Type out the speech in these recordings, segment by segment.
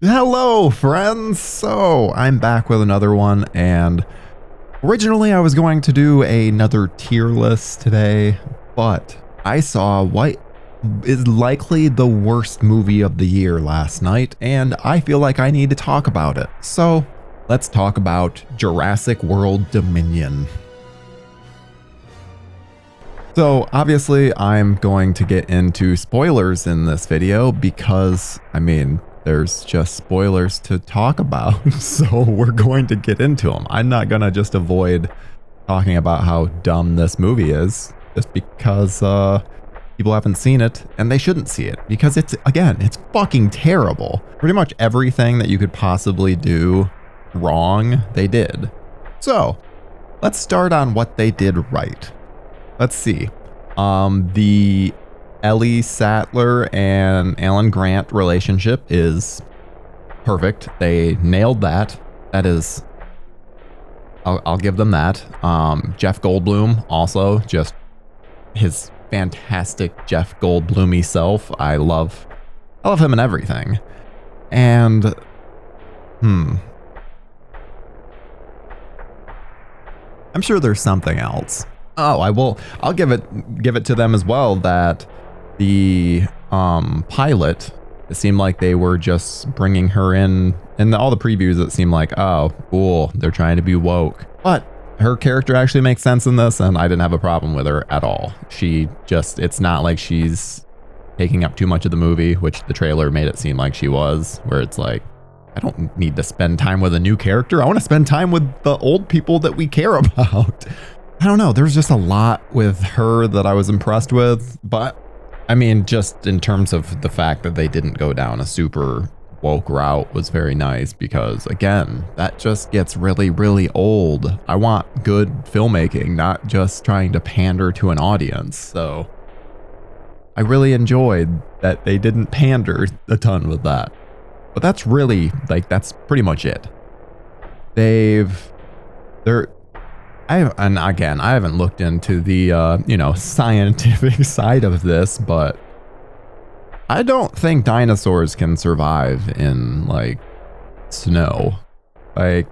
Hello, friends! So, I'm back with another one, and originally I was going to do another tier list today, but I saw what is likely the worst movie of the year last night, and I feel like I need to talk about it. So, let's talk about Jurassic World Dominion. So, obviously, I'm going to get into spoilers in this video because, there's just spoilers to talk about, so we're going to get into them. I'm not going to just avoid talking about how dumb this movie is, just because people haven't seen it, and they shouldn't see it, because it's fucking terrible. Pretty much everything that you could possibly do wrong, they did. So, let's start on what they did right. Let's see. The Ellie Sattler and Alan Grant relationship is perfect. They nailed that. That is, I'll give them that. Jeff Goldblum also, just his fantastic Jeff Goldblum-y self. I love him in everything. And I'm sure there's something else. Oh, I'll give it to them as well that the pilot, it seemed like they were just bringing her in all the previews. It seemed like, oh, cool, they're trying to be woke, but her character actually makes sense in this, and I didn't have a problem with her at all. It's not like she's taking up too much of the movie, which the trailer made it seem like she was, where it's like, I don't need to spend time with a new character. I want to spend time with the old people that we care about. I don't know. There's just a lot with her that I was impressed with, but just in terms of the fact that they didn't go down a super woke route was very nice, because again, that just gets really, really old. I want good filmmaking, not just trying to pander to an audience. So I really enjoyed that they didn't pander a ton with that. But that's really, that's pretty much it. And again, I haven't looked into the, scientific side of this, but I don't think dinosaurs can survive in, snow. I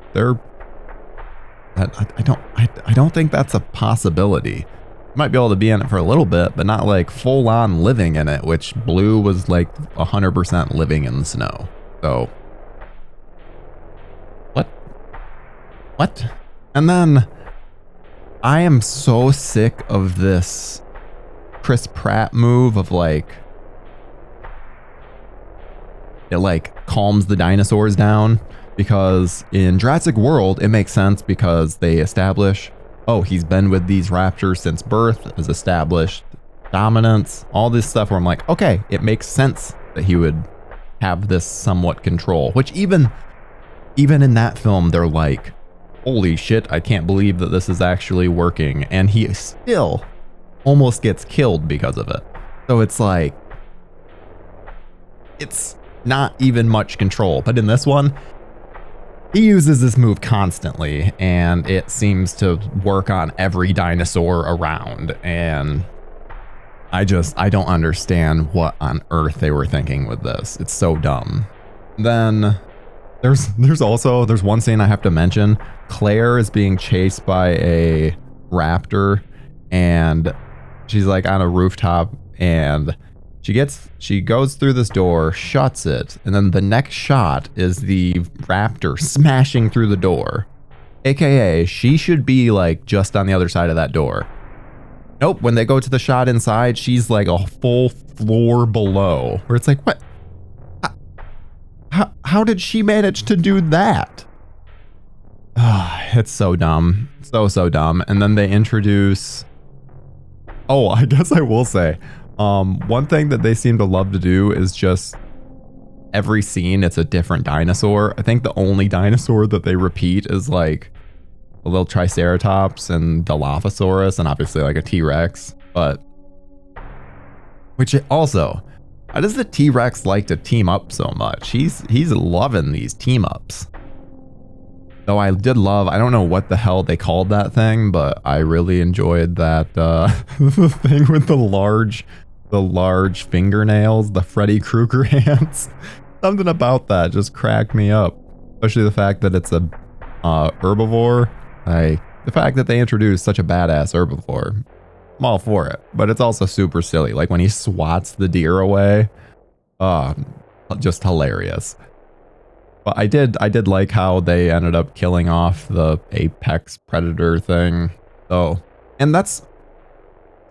don't think that's a possibility. You might be able to be in it for a little bit, but not, full on living in it, which Blue was, 100% living in the snow. So, what? And then, I am so sick of this Chris Pratt move of it calms the dinosaurs down, because in Jurassic World it makes sense because they establish, oh, he's been with these raptors since birth, has established dominance, all this stuff where I'm like, okay, it makes sense that he would have this somewhat control, which even in that film they're like, holy shit, I can't believe that this is actually working. And he still almost gets killed because of it. So it's it's not even much control. But in this one, he uses this move constantly, and it seems to work on every dinosaur around. And I don't understand what on earth they were thinking with this. It's so dumb. Then there's one scene I have to mention. Claire is being chased by a raptor, and she's on a rooftop, and she goes through this door, shuts it, and then the next shot is the raptor smashing through the door. AKA, she should be just on the other side of that door. Nope, when they go to the shot inside, she's a full floor below, where it's what? How did she manage to do that? It's so dumb. So dumb. And then they introduce... Oh, I guess I will say, one thing that they seem to love to do is just every scene, it's a different dinosaur. I think the only dinosaur that they repeat is a little Triceratops and Dilophosaurus, and obviously a T-Rex. But... which also... how does the T-Rex like to team up so much? He's loving these team-ups. Though I did love, I don't know what the hell they called that thing, but I really enjoyed that the thing with the large fingernails, the Freddy Krueger hands. Something about that just cracked me up. Especially the fact that it's a herbivore. The fact that they introduced such a badass herbivore. I'm all for it. But it's also super silly. Like when he swats the deer away. Just hilarious. But I did like how they ended up killing off the apex predator thing. So, and that's,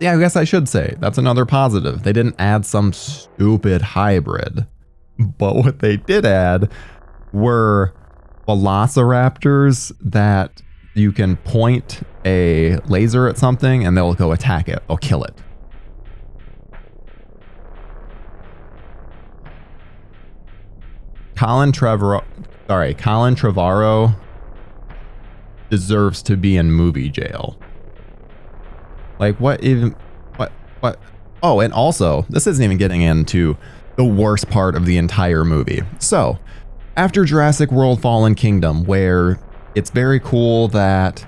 yeah, I guess I should say, that's another positive. They didn't add some stupid hybrid. But what they did add were velociraptors that you can point a laser at something and they'll go attack it. They'll kill it. Colin Trevorrow deserves to be in movie jail. Like what? Oh, and also, this isn't even getting into the worst part of the entire movie. So, after Jurassic World Fallen Kingdom, where it's very cool that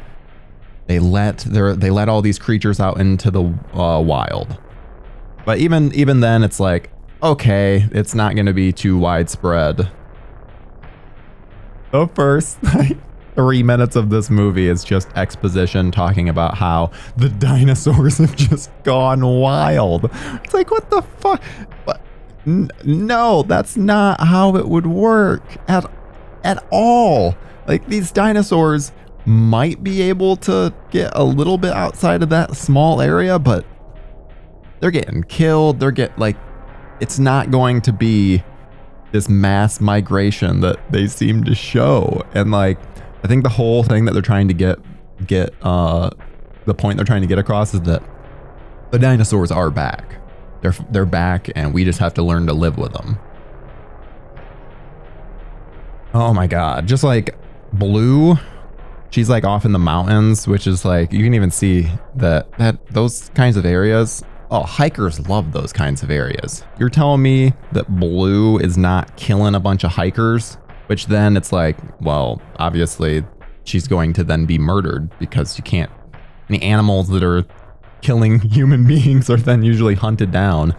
they let all these creatures out into the wild. But even then, it's like, okay, it's not going to be too widespread. The first 3 minutes of this movie is just exposition talking about how the dinosaurs have just gone wild. It's like, what the fuck? But no, that's not how it would work at all. Like, these dinosaurs might be able to get a little bit outside of that small area, but they're getting killed. It's not going to be this mass migration that they seem to show. And like, I think the whole thing that they're trying to get the point they're trying to get across is that the dinosaurs are back. They're back, and we just have to learn to live with them. Oh my god, just like Blue, she's like off in the mountains, which is like, you can even see that those kinds of areas. Oh, hikers love those kinds of areas. You're telling me that Blue is not killing a bunch of hikers? Which then it's like, well, obviously she's going to then be murdered, because you can't, any animals that are killing human beings are then usually hunted down.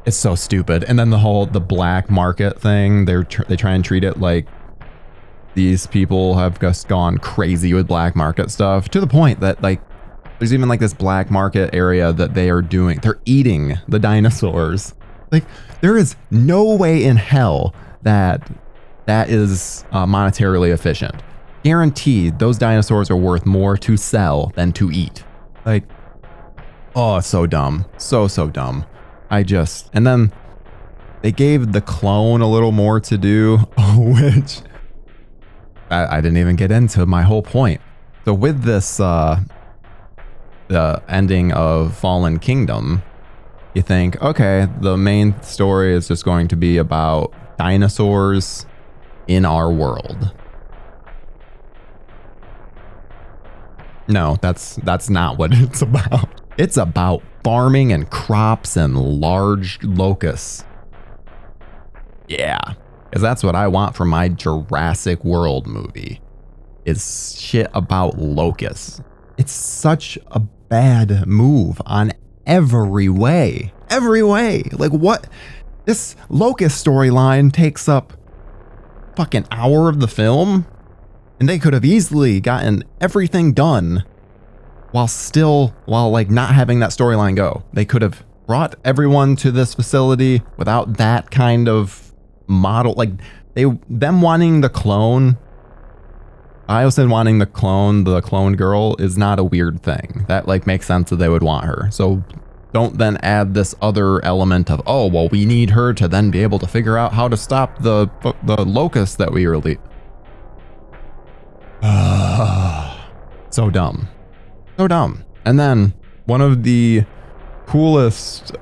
It's so stupid. And then the black market thing, they try and treat it like these people have just gone crazy with black market stuff, to the point that like there's even like this black market area that they're eating the dinosaurs. Like, there is no way in hell that is monetarily efficient. Guaranteed, those dinosaurs are worth more to sell than to eat. Like, oh, so dumb. So dumb. And then they gave the clone a little more to do, which I didn't even get into my whole point. So with this, the ending of Fallen Kingdom, you think, okay, the main story is just going to be about dinosaurs in our world. No, that's not what it's about. It's about farming and crops and large locusts. Yeah, because that's what I want from my Jurassic World movie, is shit about locusts. It's such a bad move on every way. Every way. Like, what? This locust storyline takes up fucking hour of the film, and they could have easily gotten everything done while like not having that storyline go. They could have brought everyone to this facility without that kind of model. Like, them wanting the clone, Iosyn wanting the clone girl is not a weird thing. That like makes sense that they would want her. So don't then add this other element of, oh, well, we need her to then be able to figure out how to stop the locust that we release. So dumb. So dumb. And then one of the coolest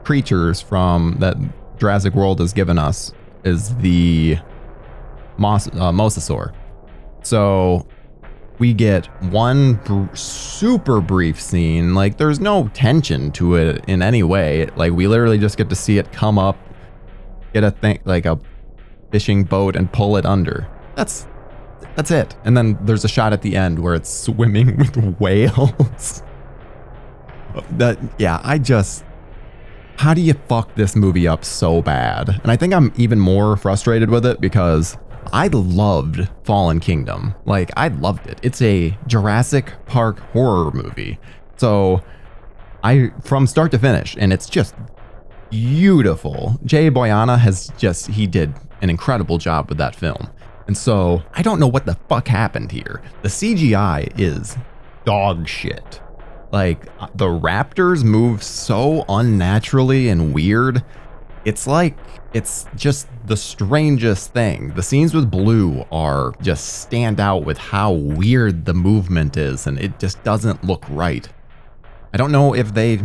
creatures from that Jurassic World has given us is the mosasaur. So we get one super brief scene. Like, there's no tension to it in any way. Like, we literally just get to see it come up, get a thing like a fishing boat, and pull it under. That's it. And then there's a shot at the end where it's swimming with whales. how do you fuck this movie up so bad? And I think I'm even more frustrated with it because I loved Fallen Kingdom. Like, I loved it. It's a Jurassic Park horror movie. So from start to finish, and it's just beautiful. Jay Boyana he did an incredible job with that film. And so I don't know what the fuck happened here. The CGI is dog shit. Like, the raptors move so unnaturally and weird. It's just the strangest thing. The scenes with Blue just stand out with how weird the movement is, and it just doesn't look right. I don't know if they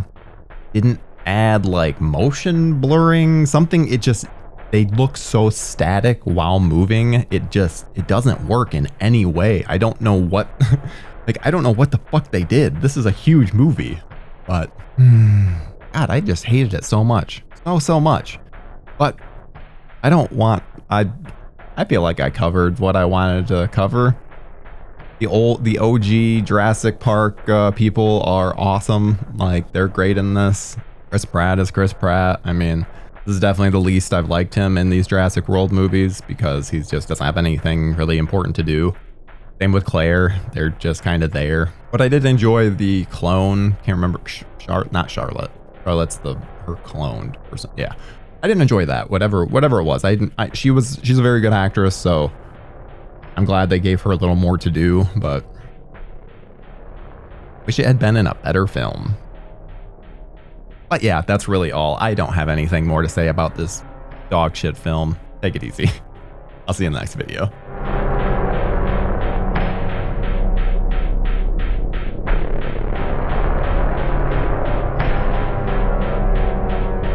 didn't add like motion blurring, something. They look so static while moving. It doesn't work in any way. I don't know what I don't know what the fuck they did. This is a huge movie, but God, I just hated it so much. So much. But I feel like I covered what I wanted to cover. The OG Jurassic Park people are awesome. Like, they're great in this. Chris Pratt is Chris Pratt. I mean, this is definitely the least I've liked him in these Jurassic World movies because he just doesn't have anything really important to do. Same with Claire. They're just kind of there. But I did enjoy the clone. Can't remember. Not Charlotte. Charlotte's her cloned person. Yeah. I didn't enjoy that. Whatever it was. She's a very good actress, so I'm glad they gave her a little more to do, but wish it had been in a better film. But yeah, that's really all. I don't have anything more to say about this dog shit film. Take it easy. I'll see you in the next video.